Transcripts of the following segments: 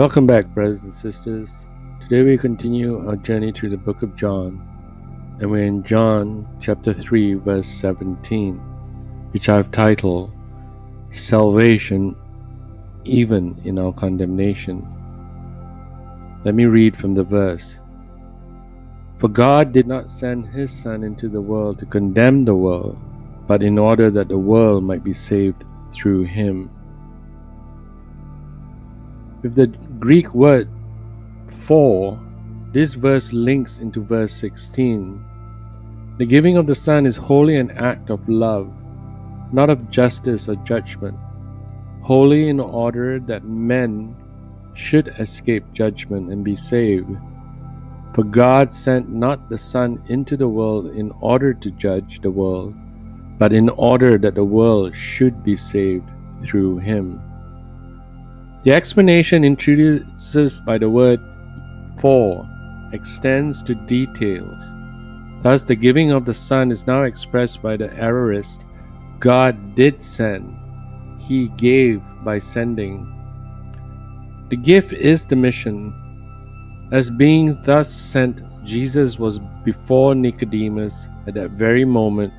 Welcome back, brothers and sisters. Today we continue our journey through the book of John, and we're in John chapter 3, verse 17, which I've titled, Salvation Even in Our Condemnation. Let me read from the verse. For God did not send His Son into the world to condemn the world, but in order that the world might be saved through Him. With the Greek word for, this verse links into verse 16. The giving of the Son is wholly an act of love, not of justice or judgment, wholly in order that men should escape judgment and be saved. For God sent not the Son into the world in order to judge the world, but in order that the world should be saved through Him. The explanation introduces by the word for extends to details. Thus, the giving of the Son is now expressed by the aorist. God did send. He gave by sending. The gift is the mission. As being thus sent, Jesus was before Nicodemus at that very moment.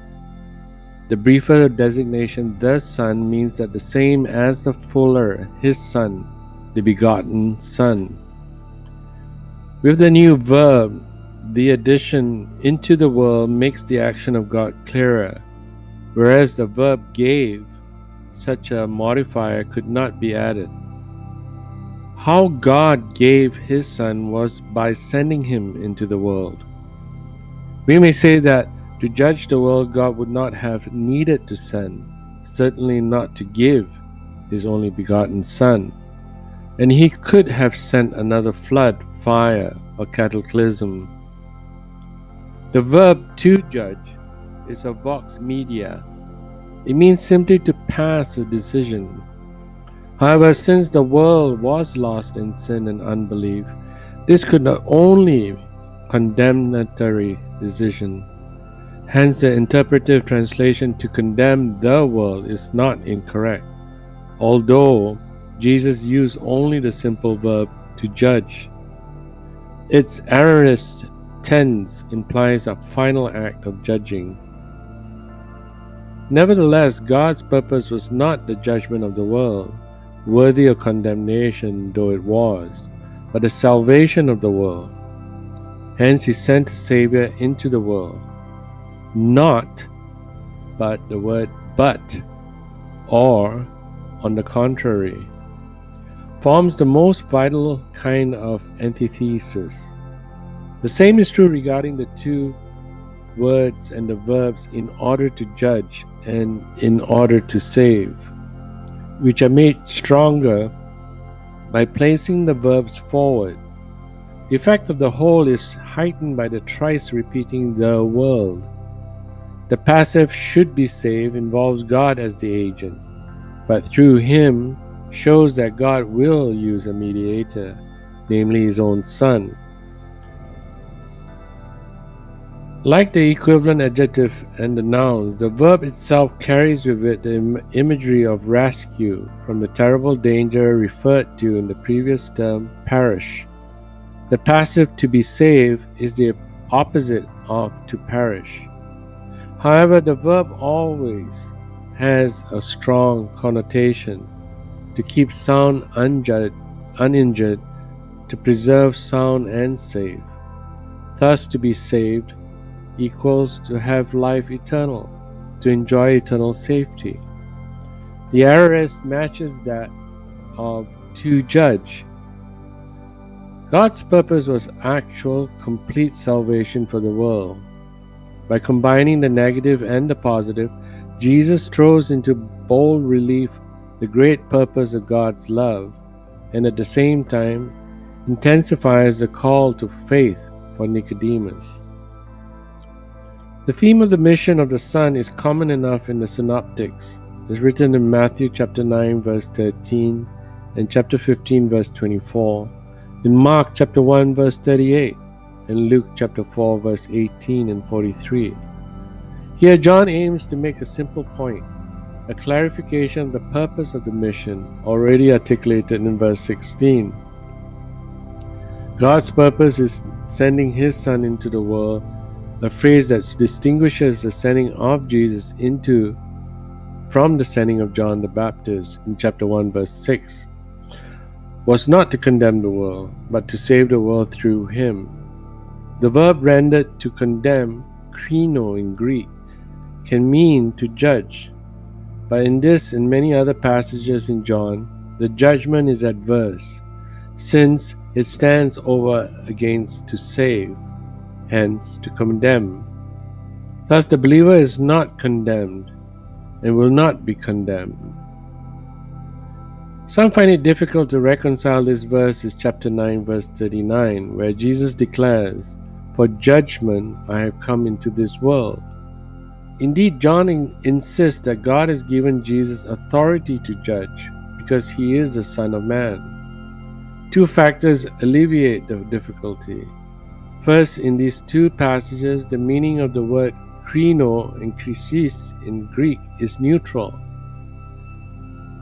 The briefer designation, the Son, means that the same as the fuller, His Son, the begotten Son. With the new verb, the addition into the world makes the action of God clearer, whereas the verb gave, such a modifier could not be added. How God gave His Son was by sending Him into the world. We may say that to judge the world, God would not have needed to send, certainly not to give His only begotten Son, and He could have sent another flood, fire, or cataclysm. The verb to judge is a vox media. It means simply to pass a decision. However, since the world was lost in sin and unbelief, this could not only condemnatory decision. Hence, the interpretive translation to condemn the world is not incorrect, although Jesus used only the simple verb to judge. Its aorist tense implies a final act of judging. Nevertheless, God's purpose was not the judgment of the world, worthy of condemnation though it was, but the salvation of the world. Hence, He sent a Savior into the world. Not, but the word but, or on the contrary, forms the most vital kind of antithesis. The same is true regarding the two words and the verbs in order to judge and in order to save, which are made stronger by placing the verbs forward. The effect of the whole is heightened by the thrice repeating the world. The passive should be saved involves God as the agent, but through Him shows that God will use a mediator, namely His own Son. Like the equivalent adjective and the nouns, the verb itself carries with it the imagery of rescue from the terrible danger referred to in the previous term, perish. The passive to be saved is the opposite of to perish. However, the verb always has a strong connotation: to keep sound uninjured, to preserve sound and save. Thus, to be saved equals to have life eternal, to enjoy eternal safety. The aorist matches that of to judge. God's purpose was actual, complete salvation for the world. By combining the negative and the positive, Jesus throws into bold relief the great purpose of God's love, and at the same time intensifies the call to faith for Nicodemus. The theme of the mission of the Son is common enough in the Synoptics. It's written in Matthew chapter 9 verse 13 and chapter 15 verse 24, in Mark chapter 1 verse 38, and Luke chapter 4 verse 18 and 43. Here John aims to make a simple point, a clarification of the purpose of the mission already articulated in verse 16. God's purpose is sending His Son into the world, a phrase that distinguishes the sending of Jesus into from the sending of John the Baptist in chapter 1 verse 6, was not to condemn the world, but to save the world through Him. The verb rendered to condemn, krino in Greek, can mean to judge, but in this and many other passages in John, the judgment is adverse, since it stands over against to save, hence to condemn. Thus the believer is not condemned and will not be condemned. Some find it difficult to reconcile this verse with chapter 9 verse 39, where Jesus declares, "For judgment I have come into this world." Indeed, John insists that God has given Jesus authority to judge because He is the Son of Man. Two factors alleviate the difficulty. First, in these two passages, the meaning of the word krino and krisis in Greek is neutral.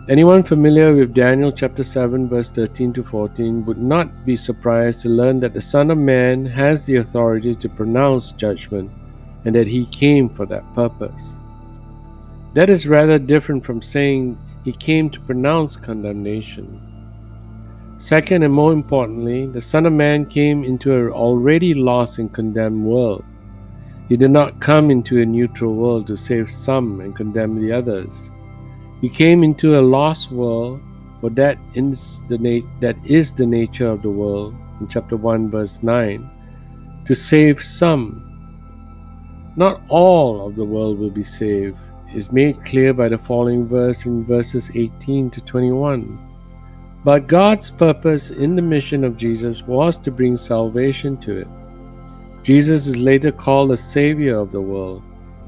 Anyone familiar with Daniel chapter 7 verse 13 to 14 would not be surprised to learn that the Son of Man has the authority to pronounce judgment and that He came for that purpose. That is rather different from saying He came to pronounce condemnation. Second, and more importantly, the Son of Man came into an already lost and condemned world. He did not come into a neutral world to save some and condemn the others. He came into a lost world, for that is the nature of the world, in chapter 1 verse 9, to save some. Not all of the world will be saved, is made clear by the following verse in verses 18 to 21. But God's purpose in the mission of Jesus was to bring salvation to it. Jesus is later called the Savior of the world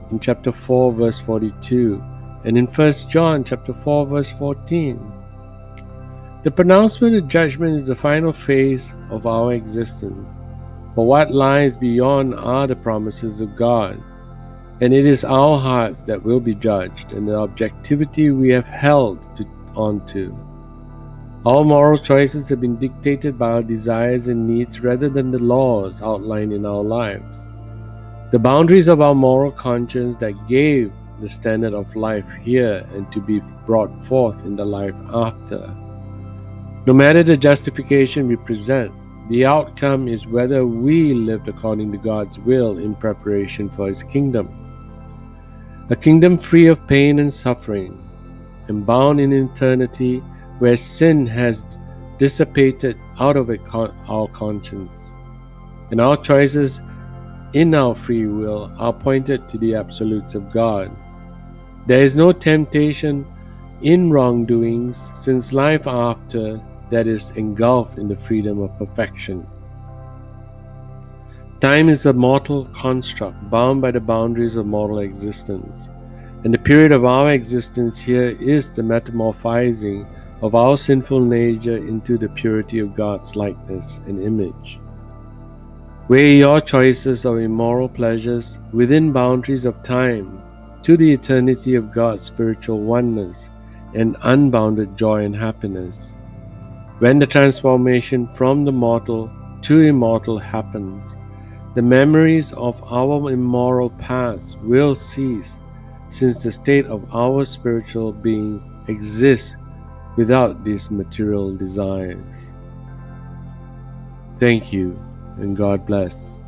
in chapter 4 verse 42 and in 1 John chapter 4 verse 14. The pronouncement of judgment is the final phase of our existence. For what lies beyond are the promises of God, and it is our hearts that will be judged and the objectivity we have held onto. Our moral choices have been dictated by our desires and needs rather than the laws outlined in our lives. The boundaries of our moral conscience that gave the standard of life here and to be brought forth in the life after. No matter the justification we present, the outcome is whether we lived according to God's will in preparation for His kingdom. A kingdom free of pain and suffering, and bound in eternity, where sin has dissipated out of our conscience, and our choices in our free will are pointed to the absolutes of God. There is no temptation in wrongdoings, since life after that is engulfed in the freedom of perfection. Time is a mortal construct bound by the boundaries of mortal existence, and the period of our existence here is the metamorphizing of our sinful nature into the purity of God's likeness and image. Weigh your choices of immoral pleasures within boundaries of time to the eternity of God's spiritual oneness and unbounded joy and happiness. When the transformation from the mortal to immortal happens, the memories of our immoral past will cease, since the state of our spiritual being exists without these material desires. Thank you, and God bless.